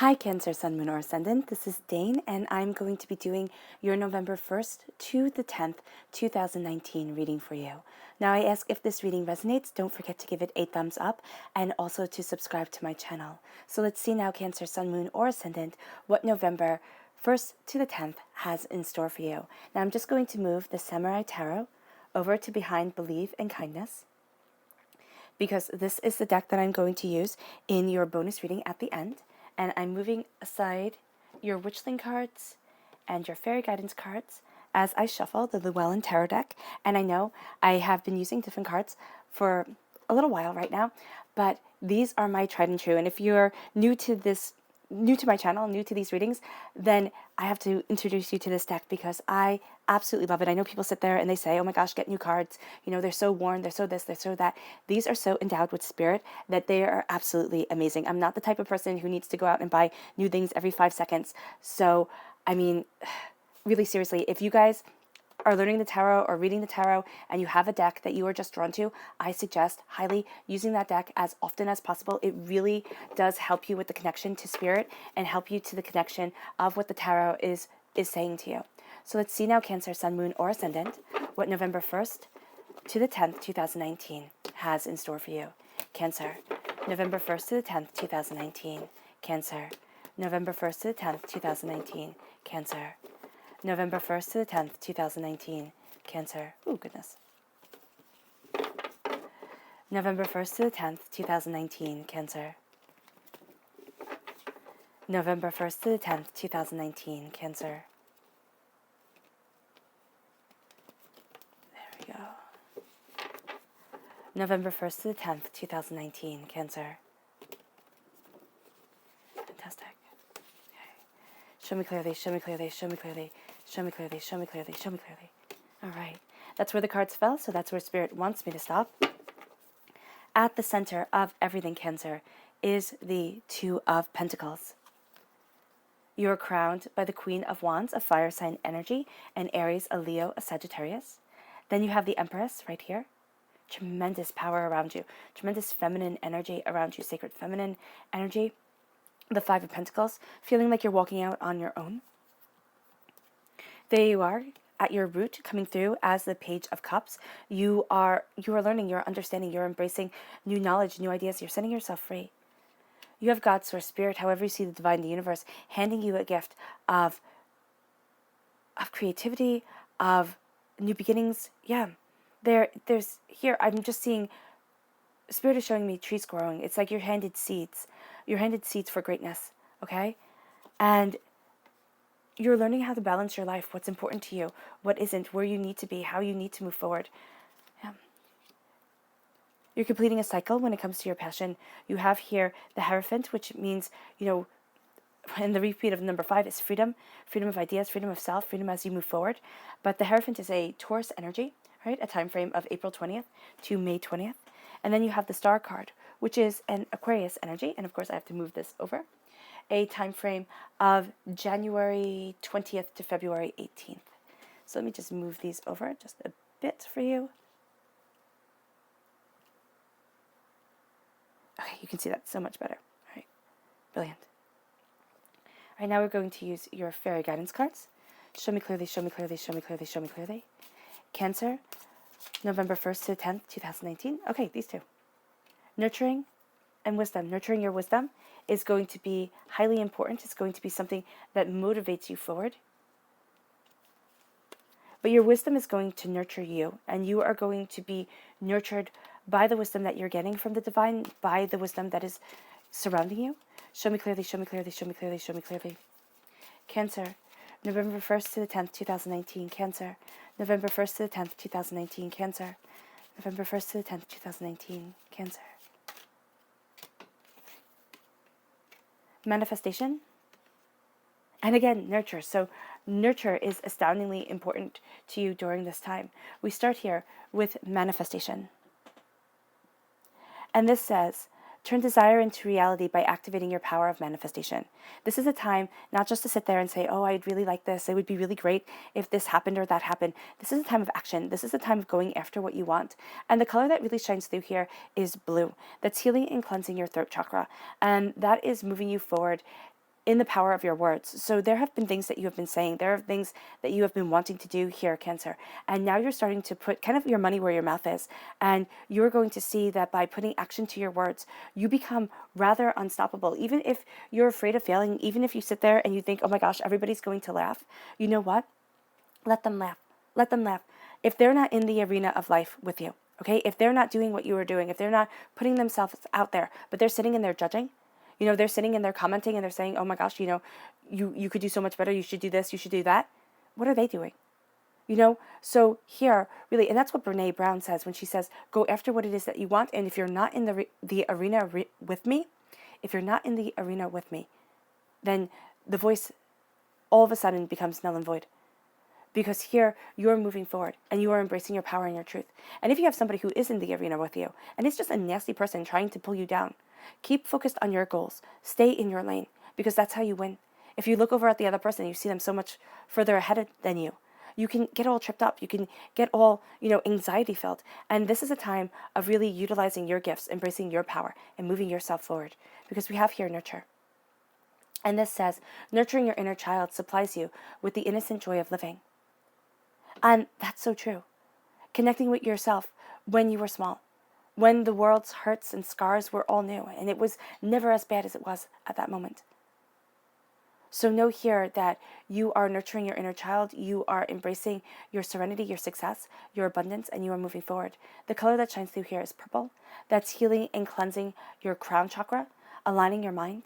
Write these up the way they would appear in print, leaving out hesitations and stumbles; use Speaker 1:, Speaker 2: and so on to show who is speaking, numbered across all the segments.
Speaker 1: Hi Cancer, Sun, Moon, or Ascendant. This is Dane, and I'm going to be doing your November 1st to the 10th, 2019 reading for you. Now, I ask if this reading resonates, don't forget to give it a thumbs up and also to subscribe to my channel. So let's see now, Cancer, Sun, Moon, or Ascendant, what November 1st to the 10th has in store for you. Now, I'm just going to move the Samurai Tarot over to behind Believe and Kindness, because this is the deck that I'm going to use in your bonus reading at the end. And I'm moving aside your Witchling cards and your Fairy Guidance cards as I shuffle the Llewellyn Tarot deck. And I know I have been using different cards for a little while right now, but these are my tried and true. And if you're new to my channel, new to these readings, then I have to introduce you to this deck because I absolutely love it. I know people sit there and they say, oh my gosh, get new cards. You know, they're so worn, they're so this, they're so that. These are so endowed with spirit that they are absolutely amazing. I'm not the type of person who needs to go out and buy new things every 5 seconds. So, I mean, really seriously, if you guys are learning the tarot or reading the tarot and you have a deck that you are just drawn to, I suggest highly using that deck as often as possible. It really does help you with the connection to spirit and help you to the connection of what the tarot is saying to you. So let's see now, Cancer, Sun, Moon, or Ascendant, what November 1st to the 10th, 2019 has in store for you. Cancer, November 1st to the 10th, 2019. Cancer, November 1st to the 10th, 2019. Cancer, November 1st to the 10th, 2019. Cancer. Oh, goodness. November 1st to the 10th, 2019. Cancer. November 1st to the 10th, 2019. Cancer. There we go. November 1st to the 10th, 2019. Cancer. Fantastic. Okay. Show me clearly, show me clearly, show me clearly. Show me clearly, show me clearly, show me clearly. All right. That's where the cards fell, so that's where Spirit wants me to stop. At the center of everything, Cancer, is the Two of Pentacles. You are crowned by the Queen of Wands, a fire sign energy, and Aries, a Leo, a Sagittarius. Then you have the Empress right here. Tremendous power around you. Tremendous feminine energy around you. Sacred feminine energy. The Five of Pentacles, feeling like you're walking out on your own. There you are at your root, coming through as the Page of Cups. You are learning, you're understanding, you're embracing new knowledge, new ideas. You're setting yourself free. You have God, Source, Spirit, however you see the divine, the universe, handing you a gift of creativity, of new beginnings. Yeah, there's here. I'm just seeing. Spirit is showing me trees growing. It's like you're handed seeds. You're handed seeds for greatness. Okay, and you're learning how to balance your life, what's important to you, what isn't, where you need to be, how you need to move forward. Yeah. You're completing a cycle when it comes to your passion. You have here the Hierophant, which means, and the repeat of number 5 is freedom, freedom of ideas, freedom of self, freedom as you move forward. But the Hierophant is a Taurus energy, right? A time frame of April 20th to May 20th. And then you have the Star card, which is an Aquarius energy. And of course, I have to move this over. A time frame of January 20th to February 18th. So let me just move these over just a bit for you. Okay, you can see that so much better. All right, brilliant. All right, now we're going to use your Fairy Guidance cards. Show me clearly, show me clearly, show me clearly, show me clearly. Cancer, November 1st to 10th, 2019. Okay, these two. Nurturing and wisdom. Nurturing your wisdom is going to be highly important. It's going to be something that motivates you forward. But your wisdom is going to nurture you, and you are going to be nurtured by the wisdom that you're getting from the divine, by the wisdom that is surrounding you. Show me clearly, show me clearly, show me clearly, show me clearly. Cancer, November 1st to the 10th, 2019. Cancer, November 1st to the 10th, 2019. Cancer, November 1st to the 10th, 2019. Cancer. Manifestation, and again, nurture. So nurture is astoundingly important to you during this time. We start here with manifestation. And this says, turn desire into reality by activating your power of manifestation. This is a time not just to sit there and say, oh, I'd really like this. It would be really great if this happened or that happened. This is a time of action. This is a time of going after what you want. And the color that really shines through here is blue. That's healing and cleansing your throat chakra. And that is moving you forward in the power of your words. So there have been things that you have been saying. There are things that you have been wanting to do here, Cancer. And now you're starting to put kind of your money where your mouth is. And you're going to see that by putting action to your words, you become rather unstoppable. Even if you're afraid of failing, even if you sit there and you think, oh my gosh, everybody's going to laugh, you know what? Let them laugh. Let them laugh. If they're not in the arena of life with you, okay? If they're not doing what you are doing, if they're not putting themselves out there, but they're sitting in there judging, they're sitting and they're commenting and they're saying, oh my gosh, you could do so much better. You should do this. You should do that. What are they doing? So here, really, and that's what Brene Brown says when she says, go after what it is that you want. And if you're not in the arena with me, then the voice all of a sudden becomes null and void. Because here, you're moving forward and you are embracing your power and your truth. And if you have somebody who is in the arena with you, and it's just a nasty person trying to pull you down, keep focused on your goals. Stay in your lane, because that's how you win. If you look over at the other person, you see them so much further ahead than you. You can get all tripped up. You can get all, anxiety filled. And this is a time of really utilizing your gifts, embracing your power, and moving yourself forward. Because we have here nurture. And this says, nurturing your inner child supplies you with the innocent joy of living. And that's so true. Connecting with yourself when you were small, when the world's hurts and scars were all new, and it was never as bad as it was at that moment. So know here that you are nurturing your inner child, you are embracing your serenity, your success, your abundance, and you are moving forward. The color that shines through here is purple. That's healing and cleansing your crown chakra, aligning your mind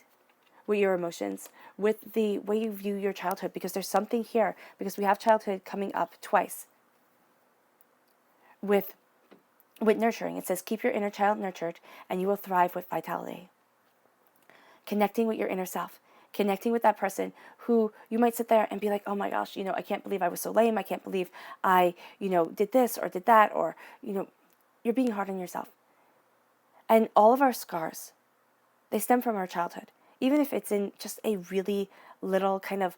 Speaker 1: with your emotions, with the way you view your childhood, because there's something here, because we have childhood coming up twice with nurturing. It says, keep your inner child nurtured and you will thrive with vitality. Connecting with your inner self, connecting with that person who you might sit there and be like, oh my gosh, I can't believe I was so lame. I can't believe I, did this or did that, or, you're being hard on yourself. And all of our scars, they stem from our childhood. Even if it's in just a really little kind of,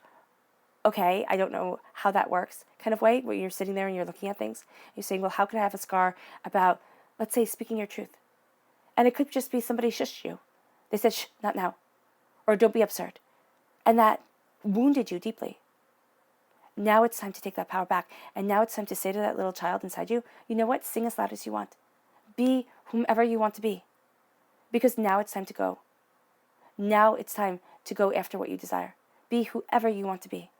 Speaker 1: okay, I don't know how that works kind of way, where you're sitting there and you're looking at things. You're saying, well, how could I have a scar about, let's say, speaking your truth? And it could just be somebody shushed you. They said, shh, not now. Or don't be absurd. And that wounded you deeply. Now it's time to take that power back. And now it's time to say to that little child inside you, you know what? Sing as loud as you want. Be whomever you want to be. Because now it's time to go. Now it's time to go after what you desire. Be whoever you want to be.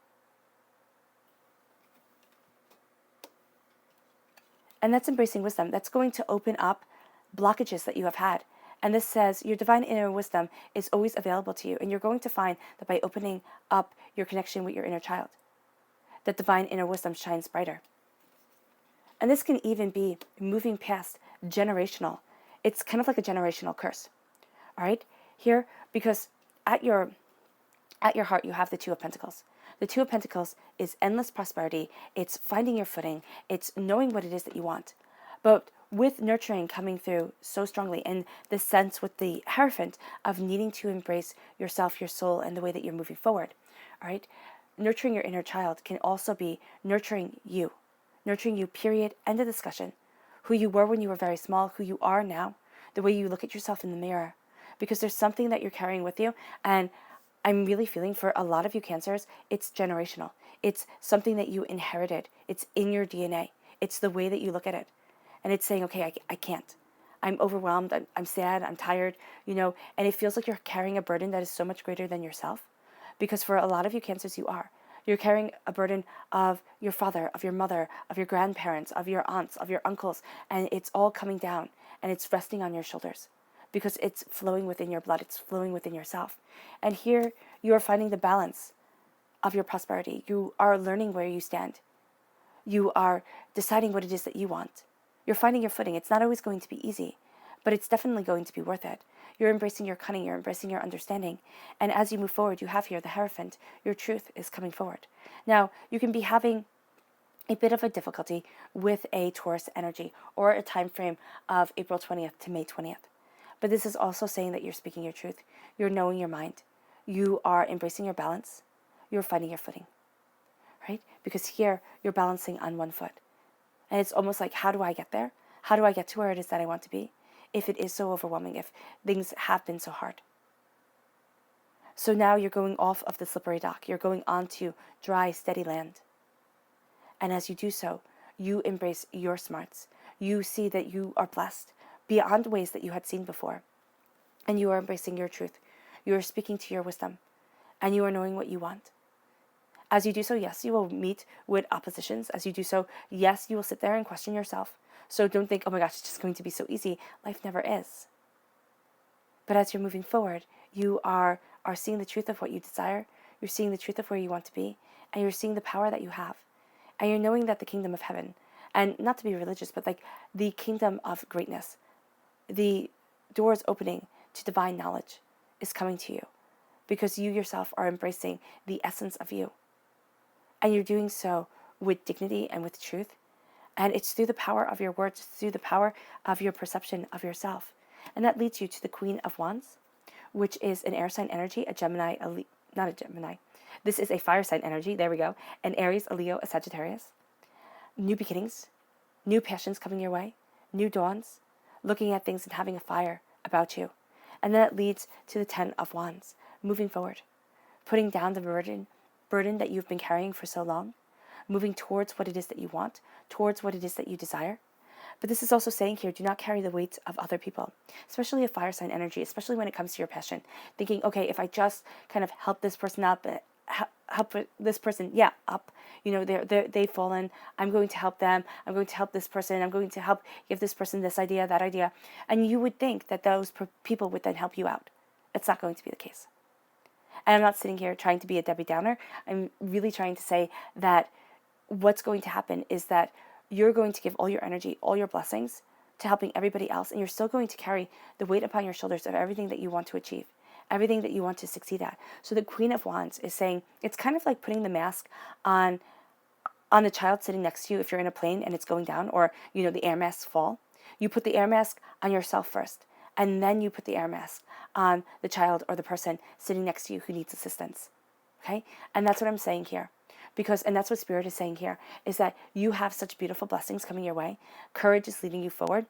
Speaker 1: And that's embracing wisdom. That's going to open up blockages that you have had. And this says your divine inner wisdom is always available to you. And you're going to find that by opening up your connection with your inner child, that divine inner wisdom shines brighter. And this can even be moving past generational. It's kind of like a generational curse. All right? Here, because at your heart, you have the Two of Pentacles. The Two of Pentacles is endless prosperity. It's finding your footing. It's knowing what it is that you want. But with nurturing coming through so strongly, and this sense with the Hierophant of needing to embrace yourself, your soul, and the way that you're moving forward, all right? Nurturing your inner child can also be nurturing you, period, end of discussion. Who you were when you were very small, who you are now, the way you look at yourself in the mirror. Because there's something that you're carrying with you, and I'm really feeling for a lot of you Cancers, it's generational. It's something that you inherited. It's in your DNA. It's the way that you look at it. And it's saying, okay, I can't. I'm overwhelmed. I'm sad. I'm tired, and it feels like you're carrying a burden that is so much greater than yourself. Because for a lot of you Cancers, you are. You're carrying a burden of your father, of your mother, of your grandparents, of your aunts, of your uncles, and it's all coming down, and it's resting on your shoulders. Because it's flowing within your blood, it's flowing within yourself. And here you are finding the balance of your prosperity. You are learning where you stand. You are deciding what it is that you want. You're finding your footing. It's not always going to be easy, but it's definitely going to be worth it. You're embracing your cunning, you're embracing your understanding. And as you move forward, you have here the Hierophant. Your truth is coming forward. Now, you can be having a bit of a difficulty with a Taurus energy or a time frame of April 20th to May 20th. But this is also saying that you're speaking your truth. You're knowing your mind. You are embracing your balance. You're finding your footing, right? Because here you're balancing on one foot. And it's almost like, how do I get there? How do I get to where it is that I want to be? If it is so overwhelming, if things have been so hard. So now you're going off of the slippery dock. You're going onto dry, steady land. And as you do so, you embrace your smarts. You see that you are blessed beyond ways that you had seen before. And you are embracing your truth. You are speaking to your wisdom. And you are knowing what you want. As you do so, yes, you will meet with oppositions. As you do so, yes, you will sit there and question yourself. So don't think, oh my gosh, it's just going to be so easy. Life never is. But as you're moving forward, you are seeing the truth of what you desire. You're seeing the truth of where you want to be. And you're seeing the power that you have. And you're knowing that the kingdom of heaven, and not to be religious, but like the kingdom of greatness, the doors opening to divine knowledge is coming to you because you yourself are embracing the essence of you. And you're doing so with dignity and with truth. And it's through the power of your words, it's through the power of your perception of yourself. And that leads you to the Queen of Wands, which is an air sign energy, a Gemini, not a Gemini. This is a fire sign energy, there we go. An Aries, a Leo, a Sagittarius. New beginnings, new passions coming your way, new dawns, looking at things and having a fire about you. And then it leads to the Ten of Wands, moving forward, putting down the burden that you've been carrying for so long, moving towards what it is that you want, towards what it is that you desire. But this is also saying here, do not carry the weight of other people, especially a fire sign energy, especially when it comes to your passion. Thinking, okay, if I just kind of help this person out, help this person, up, they've fallen, I'm going to help them, I'm going to help this person, I'm going to help give this person this idea, that idea. And you would think that those people would then help you out. It's not going to be the case. And I'm not sitting here trying to be a Debbie Downer. I'm really trying to say that what's going to happen is that you're going to give all your energy, all your blessings to helping everybody else, and you're still going to carry the weight upon your shoulders of everything that you want to achieve, everything that you want to succeed at. So the Queen of Wands is saying, it's kind of like putting the mask on the child sitting next to you if you're in a plane and it's going down, or, the air masks fall. You put the air mask on yourself first, and then you put the air mask on the child or the person sitting next to you who needs assistance. Okay? And that's what I'm saying here. And that's what Spirit is saying here, is that you have such beautiful blessings coming your way. Courage is leading you forward.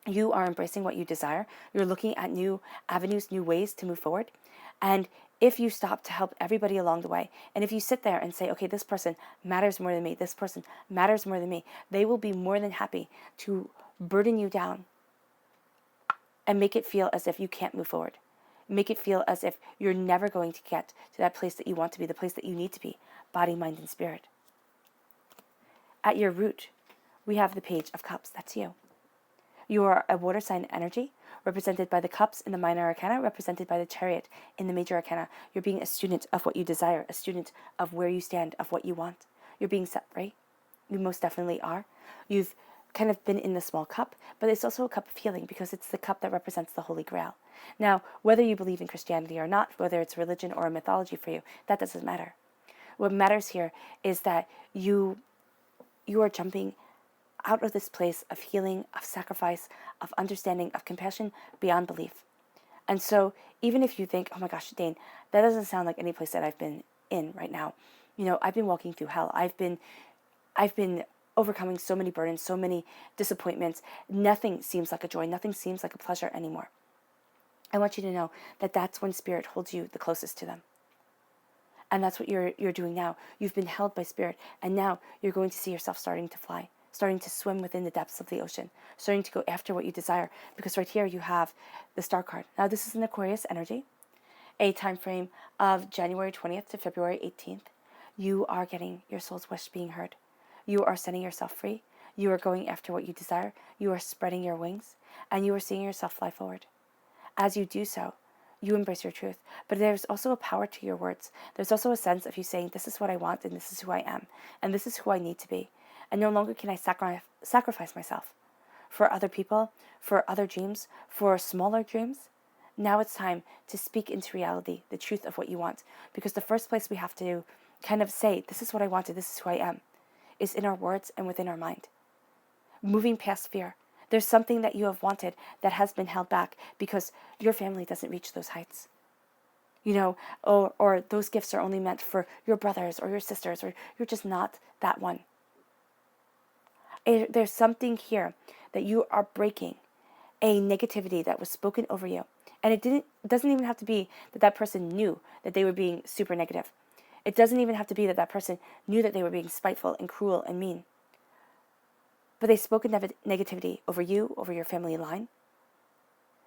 Speaker 1: You are embracing what you desire. You're looking at new avenues, new ways to move forward. And if you stop to help everybody along the way, and if you sit there and say, okay, this person matters more than me, this person matters more than me, they will be more than happy to burden you down and make it feel as if you can't move forward. Make it feel as if you're never going to get to that place that you want to be, the place that you need to be, body, mind, and spirit. At your root, we have the Page of Cups. That's you. You are a water sign energy, represented by the cups in the minor arcana, represented by the chariot in the major arcana. You're being a student of what you desire, a student of where you stand, of what you want. You're being set free. You most definitely are. You've kind of been in the small cup, but it's also a cup of healing because it's the cup that represents the Holy Grail. Now, whether you believe in Christianity or not, whether it's religion or a mythology for you, that doesn't matter. What matters here is that you are jumping out of this place of healing, of sacrifice, of understanding, of compassion beyond belief. And so even if you think, oh my gosh, Dane, that doesn't sound like any place that I've been in right now. I've been walking through hell. I've been overcoming so many burdens, so many disappointments. Nothing seems like a joy. Nothing seems like a pleasure anymore. I want you to know that that's when Spirit holds you the closest to them. And that's what you're doing now. You've been held by Spirit, and now you're going to see yourself starting to fly, starting to swim within the depths of the ocean, starting to go after what you desire, because right here you have the Star card. Now this is an Aquarius energy, a time frame of January 20th to February 18th. You are getting your soul's wish being heard. You are setting yourself free. You are going after what you desire. You are spreading your wings, and you are seeing yourself fly forward. As you do so, you embrace your truth. But there's also a power to your words. There's also a sense of you saying, this is what I want, and this is who I am, and this is who I need to be. And no longer can I sacrifice myself for other people, for other dreams, for smaller dreams. Now it's time to speak into reality the truth of what you want. Because the first place we have to kind of say, this is what I wanted, this is who I am, is in our words and within our mind. Moving past fear. There's something that you have wanted that has been held back because your family doesn't reach those heights. Or those gifts are only meant for your brothers or your sisters, or you're just not that one. There's something here that you are breaking, a negativity that was spoken over you. And it doesn't even have to be that that person knew that they were being super negative. It doesn't even have to be that that person knew that they were being spiteful and cruel and mean. But they spoke negativity over you, over your family line,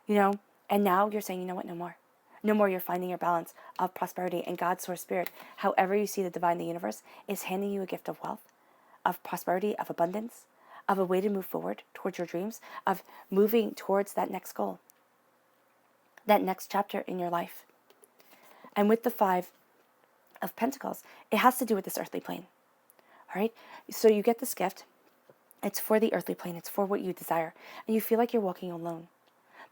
Speaker 1: and now you're saying, you know what, no more. No more. You're finding your balance of prosperity, and God's source spirit, however you see the divine, the universe, is handing you a gift of wealth, of prosperity, of abundance, of a way to move forward towards your dreams, of moving towards that next goal, that next chapter in your life. And with the 5 of Pentacles, it has to do with this earthly plane. All right? So you get this gift. It's for the earthly plane. It's for what you desire. And you feel like you're walking alone.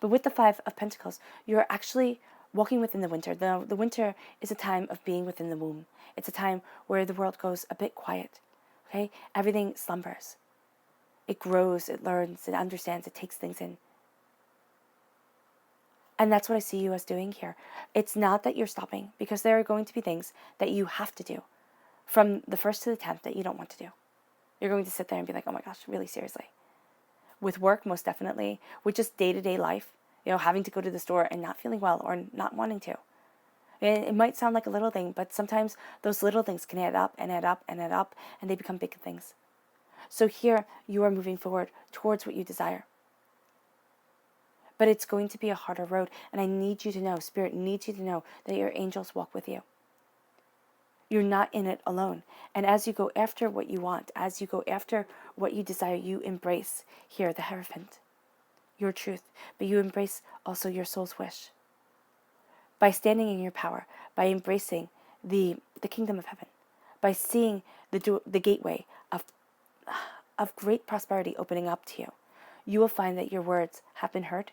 Speaker 1: But with the 5 of Pentacles, you're actually walking within the winter. The winter is a time of being within the womb. It's a time where the world goes a bit quiet. Okay? Everything slumbers. It grows, it learns, it understands, it takes things in. And that's what I see you as doing here. It's not that you're stopping, because there are going to be things that you have to do from the 1st to the 10th that you don't want to do. You're going to sit there and be like, oh my gosh, really seriously. With work, most definitely. With just day-to-day life, having to go to the store and not feeling well or not wanting to. And it might sound like a little thing, but sometimes those little things can add up and add up and add up, and they become big things. So here, you are moving forward towards what you desire. But it's going to be a harder road, and I need you to know, Spirit needs you to know that your angels walk with you. You're not in it alone. And as you go after what you want, as you go after what you desire, you embrace here the Hierophant, your truth, but you embrace also your soul's wish. By standing in your power, by embracing the kingdom of heaven, by seeing the gateway of great prosperity opening up to you, you will find that your words have been heard.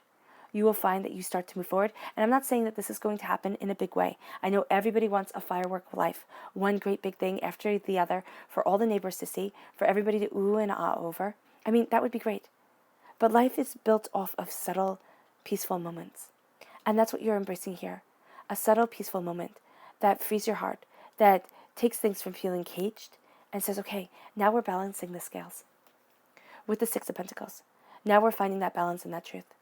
Speaker 1: You will find that you start to move forward. And I'm not saying that this is going to happen in a big way. I know everybody wants a firework life, one great big thing after the other, for all the neighbors to see, for everybody to ooh and ah over. I mean, that would be great. But life is built off of subtle, peaceful moments. And that's what you're embracing here. A subtle, peaceful moment that frees your heart, that takes things from feeling caged and says, okay, now we're balancing the scales. With the 6 of Pentacles, now we're finding that balance and that truth.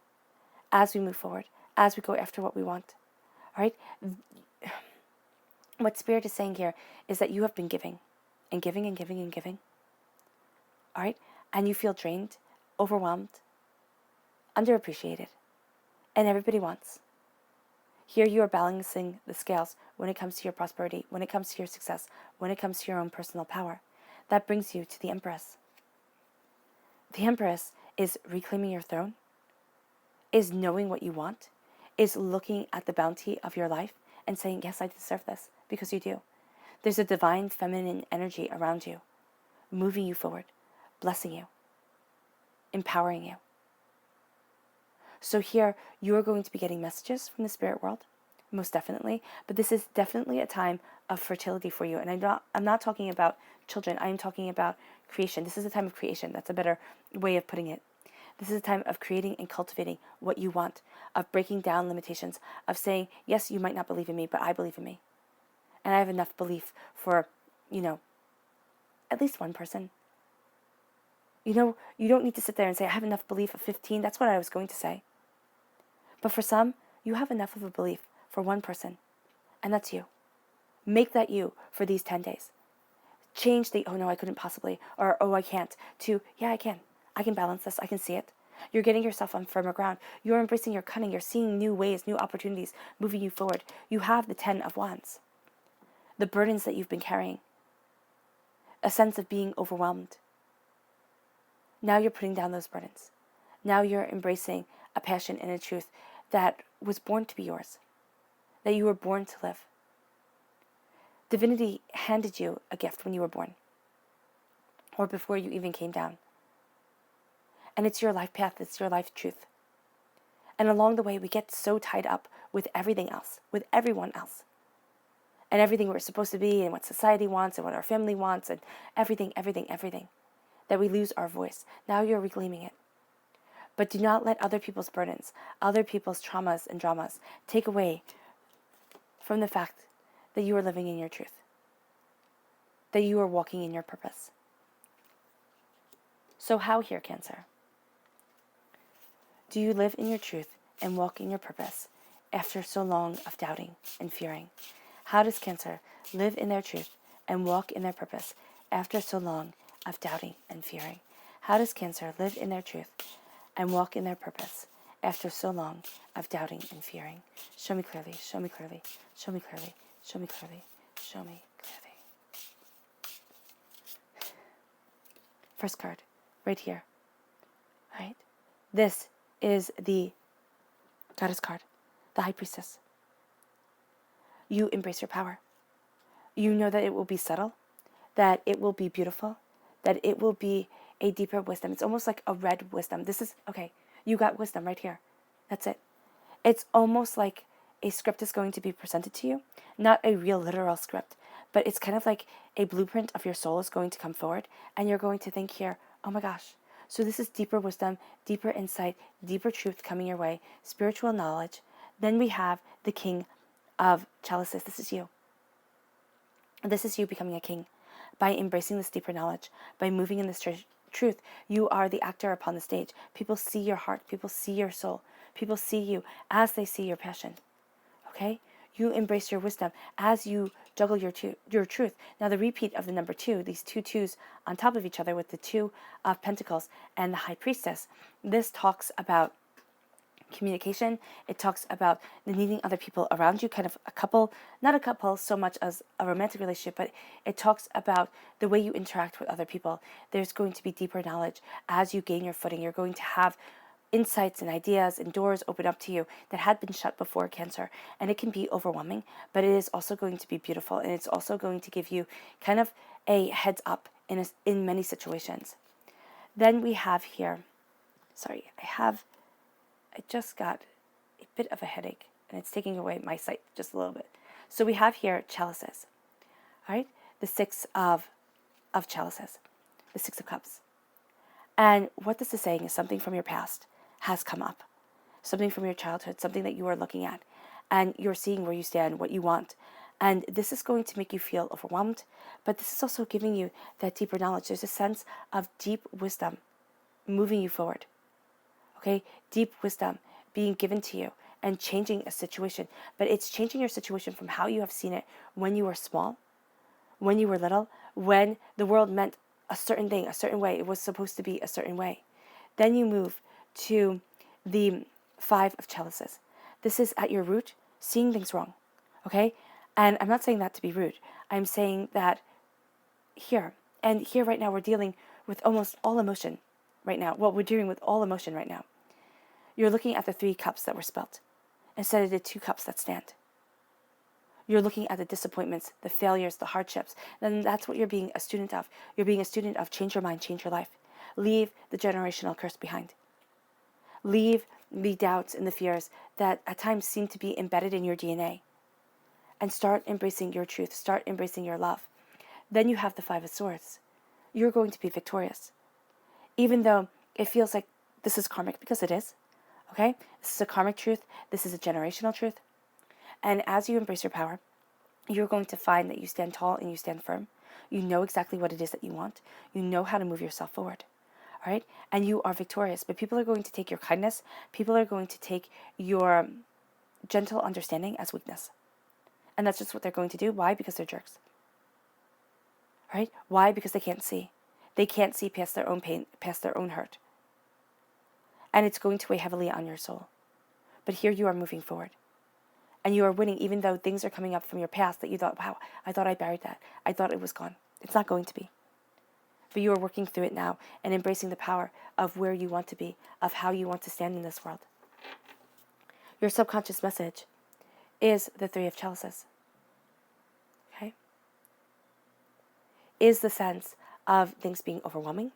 Speaker 1: As we move forward, as we go after what we want. All right? What Spirit is saying here is that you have been giving and giving and giving and giving. All right? And you feel drained, overwhelmed, underappreciated. And everybody wants. Here you are balancing the scales when it comes to your prosperity, when it comes to your success, when it comes to your own personal power. That brings you to the Empress. The Empress is reclaiming your throne, is knowing what you want, is looking at the bounty of your life and saying, yes, I deserve this, because you do. There's a divine feminine energy around you, moving you forward, blessing you, empowering you. So here, you are going to be getting messages from the spirit world, most definitely, but this is definitely a time of fertility for you. And I'm not talking about children, I'm talking about creation. This is a time of creation. That's a better way of putting it. This is a time of creating and cultivating what you want, of breaking down limitations, of saying, yes, you might not believe in me, but I believe in me. And I have enough belief for, at least one person. You don't need to sit there and say, I have enough belief of 15. That's what I was going to say. But for some, you have enough of a belief for one person, and that's you. Make that you for these 10 days. Change the, oh no, I couldn't possibly, or oh, I can't, to, yeah, I can. I can balance this. I can see it. You're getting yourself on firmer ground. You're embracing your cunning. You're seeing new ways, new opportunities, moving you forward. You have the 10 of Wands. The burdens that you've been carrying. A sense of being overwhelmed. Now you're putting down those burdens. Now you're embracing a passion and a truth that was born to be yours. That you were born to live. Divinity handed you a gift when you were born. Or before you even came down. And it's your life path, it's your life truth. And along the way, we get so tied up with everything else, with everyone else. And everything we're supposed to be, and what society wants, and what our family wants, and everything, that we lose our voice. Now you're reclaiming it. But do not let other people's burdens, other people's traumas and dramas take away from the fact that you are living in your truth. That you are walking in your purpose. So how here, Cancer? Do you live in your truth and walk in your purpose after so long of doubting and fearing? How does Cancer live in their truth and walk in their purpose after so long of doubting and fearing? How does Cancer live in their truth and walk in their purpose after so long of doubting and fearing? Show me clearly, show me clearly, show me clearly, show me clearly, show me clearly. First card, right here. All right? This is the Goddess card, the High Priestess. You embrace your power. You know that it will be subtle, that it will be beautiful, that it will be a deeper wisdom. It's almost like a red wisdom. This is, okay, you got wisdom right here. That's it. It's almost like a script is going to be presented to you, not a real literal script, but it's kind of like a blueprint of your soul is going to come forward, and you're going to think here, oh my gosh. So this is deeper wisdom, deeper insight, deeper truth coming your way, spiritual knowledge. Then we have the King of Chalices. This is you. This is you becoming a king by embracing this deeper knowledge, by moving in this truth. You are the actor upon the stage. People see your heart. People see your soul. People see you as they see your passion. Okay? You embrace your wisdom as you juggle your truth. Now the repeat of the number 2, these two twos on top of each other with the 2 of Pentacles and the High Priestess, this talks about communication. It talks about the needing other people around you, kind of a couple, not a couple so much as a romantic relationship, but it talks about the way you interact with other people. There's going to be deeper knowledge as you gain your footing. You're going to have insights and ideas and doors open up to you that had been shut before, Cancer. And it can be overwhelming, but it is also going to be beautiful, and it's also going to give you kind of a heads up in many situations. Then we have here, I just got a bit of a headache, and it's taking away my sight just a little bit. So we have here chalices, all right? The 6 of chalices, the 6 of cups. And what this is saying is something from your past has come up, something from your childhood, something that you are looking at, and you're seeing where you stand, what you want. And this is going to make you feel overwhelmed, but this is also giving you that deeper knowledge. There's a sense of deep wisdom moving you forward. Okay, deep wisdom being given to you and changing a situation. But it's changing your situation from how you have seen it when you were small, when you were little, when the world meant a certain thing, a certain way. It was supposed to be a certain way. Then you move to the 5 of chalices. This is at your root, seeing things wrong. Okay? And I'm not saying that to be rude. I'm saying that here, and here right now we're dealing with almost all emotion right now. Well, we're dealing with all emotion right now. You're looking at the 3 cups that were spelt instead of the 2 cups that stand. You're looking at the disappointments, the failures, the hardships. Then that's what you're being a student of. You're being a student of change your mind, change your life. Leave the generational curse behind. Leave the doubts and the fears that at times seem to be embedded in your DNA. And start embracing your truth. Start embracing your love. Then you have the 5 of Swords. You're going to be victorious. Even though it feels like this is karmic, because it is. Okay? This is a karmic truth. This is a generational truth. And as you embrace your power, you're going to find that you stand tall and you stand firm. You know exactly what it is that you want. You know how to move yourself forward. All right? And you are victorious. But people are going to take your kindness. People are going to take your gentle understanding as weakness. And that's just what they're going to do. Why? Because they're jerks. All right? Why? Because they can't see. They can't see past their own pain, past their own hurt. And it's going to weigh heavily on your soul. But here you are moving forward. And you are winning, even though things are coming up from your past that you thought, wow, I thought I buried that. I thought it was gone. It's not going to be. But you are working through it now and embracing the power of where you want to be, of how you want to stand in this world. Your subconscious message is the 3 of chalices. Okay? Is the sense of things being overwhelming?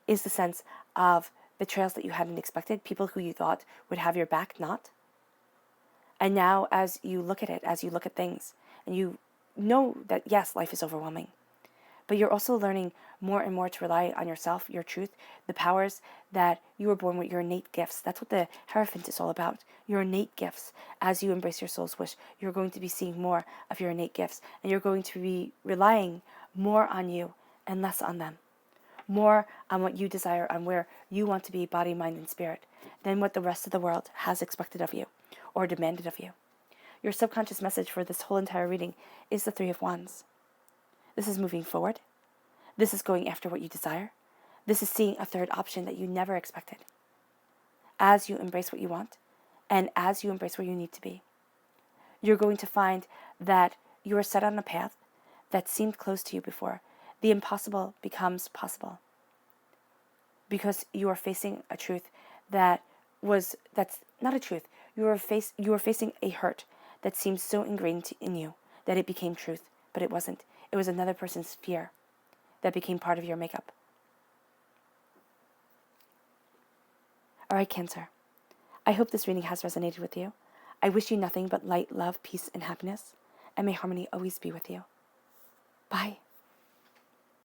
Speaker 1: Is the sense of betrayals that you hadn't expected, people who you thought would have your back, not? And now as you look at it, as you look at things, and you know that, yes, life is overwhelming, but you're also learning more and more to rely on yourself, your truth, the powers that you were born with, your innate gifts. That's what the Hierophant is all about, your innate gifts. As you embrace your soul's wish, you're going to be seeing more of your innate gifts, and you're going to be relying more on you and less on them. More on what you desire, on where you want to be, body, mind, and spirit. than what the rest of the world has expected of you or demanded of you. Your subconscious message for this whole entire reading is the Three of Wands. This is moving forward. This is going after what you desire. This is seeing a third option that you never expected. As you embrace what you want, and as you embrace where you need to be, you're going to find that you are set on a path that seemed close to you before. The impossible becomes possible because you are facing a truth that's not a truth. You are facing a hurt that seems so ingrained in you that it became truth, but it wasn't. It was another person's fear that became part of your makeup. All right, Cancer. I hope this reading has resonated with you. I wish you nothing but light, love, peace, and happiness, and may harmony always be with you. Bye.